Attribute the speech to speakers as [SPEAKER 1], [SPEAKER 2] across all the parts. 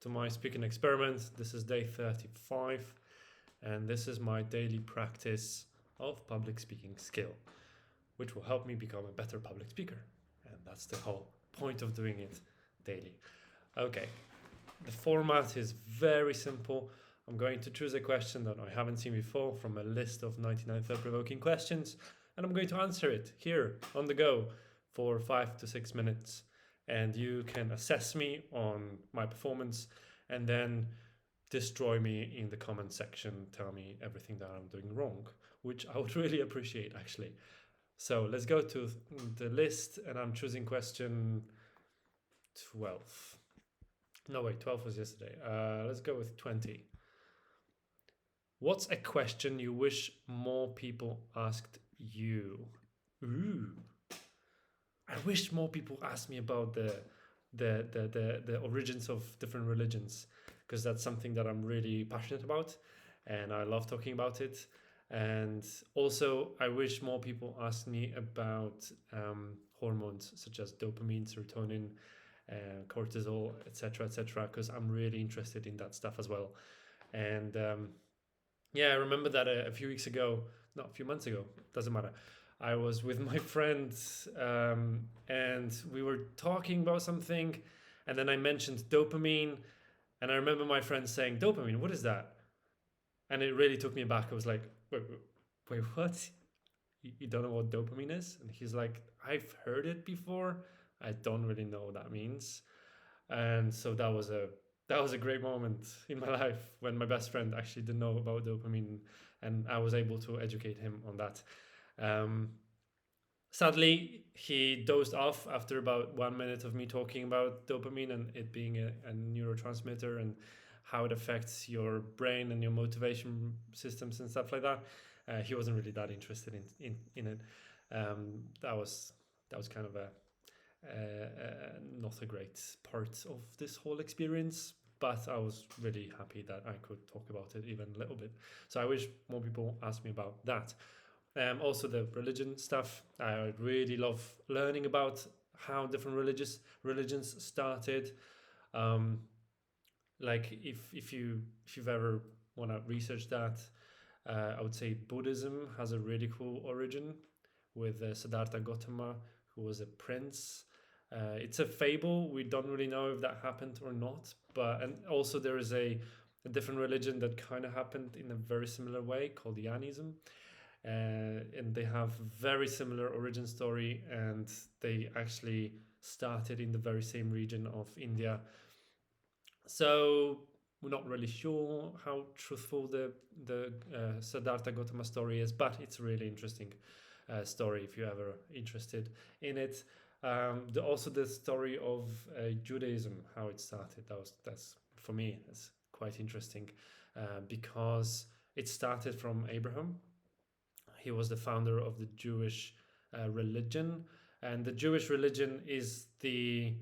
[SPEAKER 1] to my speaking experiment. This is day 35, and this is my daily practice of public speaking skill, which will help me become a better public speaker. And that's the whole point of doing it daily. Okay, the format is very simple. I'm going to choose a question that I haven't seen before from a list of 99 thought-provoking questions, and I'm going to answer it here on the go for 5 to 6 minutes. And you can assess me on my performance and then destroy me in the comment section. Tell me everything that I'm doing wrong, which I would really appreciate, actually. So let's go to the list, and I'm choosing question 12. No, wait, 12 was yesterday. Let's go with 20. What's a question you wish more people asked you? Ooh. I wish more people asked me about the origins of different religions, because that's something that I'm really passionate about and I love talking about it. And also, I wish more people asked me about hormones such as dopamine, serotonin, cortisol, etc., because I'm really interested in that stuff as well. And I remember that a few weeks ago, not a few months ago, doesn't matter. I was with my friends and we were talking about something, and then I mentioned dopamine, and I remember my friend saying, "Dopamine, what is that?" And it really took me back. I was like, wait, what? You don't know what dopamine is? And he's like, "I've heard it before. I don't really know what that means." And so that was a great moment in my life when my best friend actually didn't know about dopamine, and I was able to educate him on that. Sadly, he dozed off after about 1 minute of me talking about dopamine and it being a neurotransmitter and how it affects your brain and your motivation systems and stuff like that. He wasn't really that interested in it. That was kind of a not a great part of this whole experience, but I was really happy that I could talk about it even a little bit. So I wish more people asked me about that. Also the religion stuff. I really love learning about how different religions started. Like if you've ever want to research that, I would say Buddhism has a really cool origin with Siddhartha Gautama, who was a prince. It's a fable. We don't really know if that happened or not. And also there is a different religion that kind of happened in a very similar way called Jainism. And they have very similar origin story, and they actually started in the very same region of India. So we're not really sure how truthful the Siddhartha Gautama story is, but it's a really interesting story if you're ever interested in it. Also the story of Judaism, how it started. That's for me, it's quite interesting because it started from Abraham. He was the founder of the Jewish religion, and the Jewish religion is the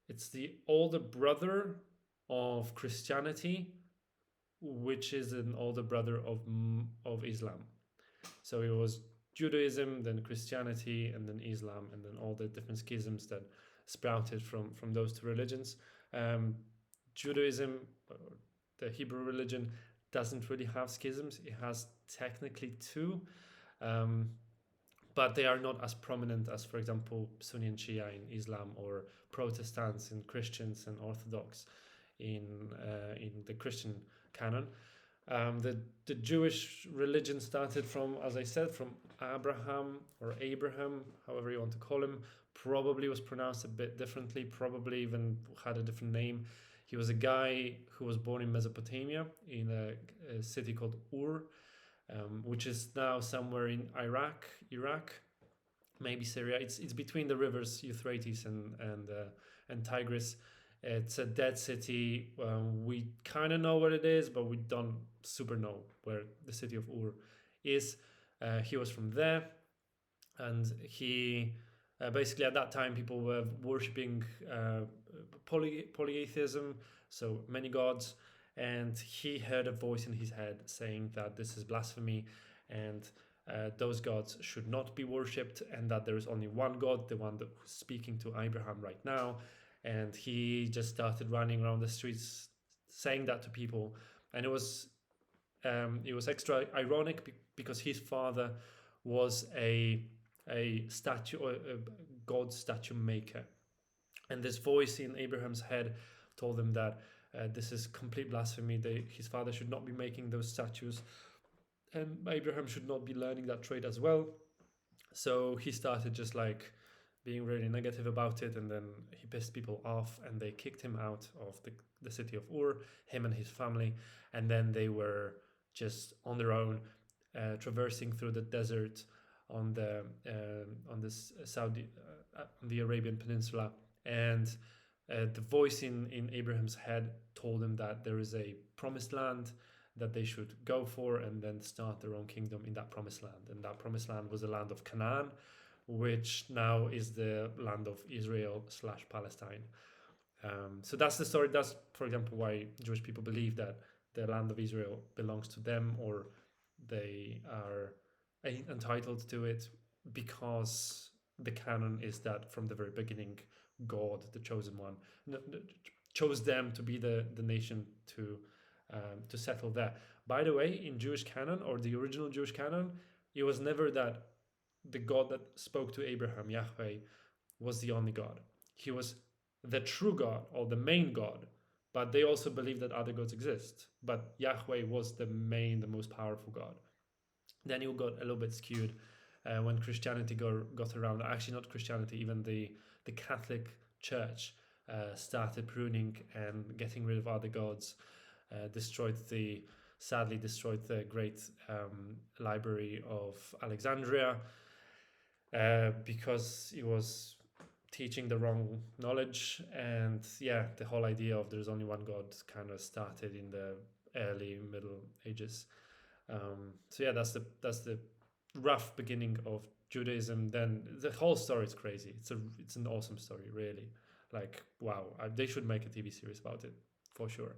[SPEAKER 1] it's the older brother of Christianity, which is an older brother of Islam. So it was Judaism, then Christianity, and then Islam, and then all the different schisms that sprouted from those two religions. Judaism, the Hebrew religion, doesn't really have schisms. It has technically two, but they are not as prominent as, for example, Sunni and Shia in Islam, or Protestants and Christians and Orthodox in the Christian canon. The Jewish religion started from, as I said, from Abraham, however you want to call him. Probably was pronounced a bit differently, probably even had a different name. He was a guy who was born in Mesopotamia in a city called Ur, which is now somewhere in Iraq, maybe Syria. It's between the rivers Euphrates and Tigris. It's a dead city. We kind of know what it is, but we don't super know where the city of Ur is. He was from there, and he basically at that time people were worshipping polytheism, so many gods, and he heard a voice in his head saying that this is blasphemy, and those gods should not be worshipped, and that there is only one God, the one that who's speaking to Abraham right now. And he just started running around the streets saying that to people, and it was extra ironic because his father was a statue or a god statue maker, and this voice in Abraham's head told him that this is complete blasphemy. His father should not be making those statues, and Abraham should not be learning that trade as well. So he started just like being really negative about it, and then he pissed people off, and they kicked him out of the city of Ur, him and his family, and then they were just on their own, traversing through the desert on this the Arabian Peninsula, and the voice in Abraham's head told him that there is a promised land that they should go for and then start their own kingdom in that promised land. And that promised land was the land of Canaan, which now is the land of Israel / Palestine. So that's the story. That's, for example, why Jewish people believe that the land of Israel belongs to them, or they are entitled to it, because the canon is that from the very beginning, God, the chosen one, chose them to be the nation to settle there. By the way, in Jewish canon, or the original Jewish canon, it was never that the God that spoke to Abraham, Yahweh, was the only God. He was the true God, or the main God, but they also believe that other gods exist. But Yahweh was the most powerful God. Then it got a little bit skewed when Christianity got around. Actually, not Christianity, even the Catholic Church started pruning and getting rid of other gods, sadly destroyed the great library of Alexandria, because it was teaching the wrong knowledge. And yeah, the whole idea of there's only one God kind of started in the early Middle Ages. So yeah, that's the rough beginning of Judaism. Then the whole story is crazy. It's an awesome story, really. Like, wow, they should make a TV series about it for sure.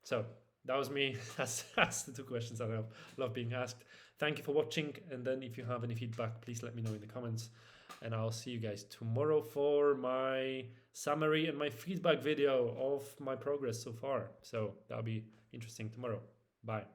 [SPEAKER 1] So that was me. That's the two questions that I love being asked. Thank you for watching. And then if you have any feedback, please let me know in the comments. And I'll see you guys tomorrow for my summary and my feedback video of my progress so far. So that'll be interesting tomorrow. Bye.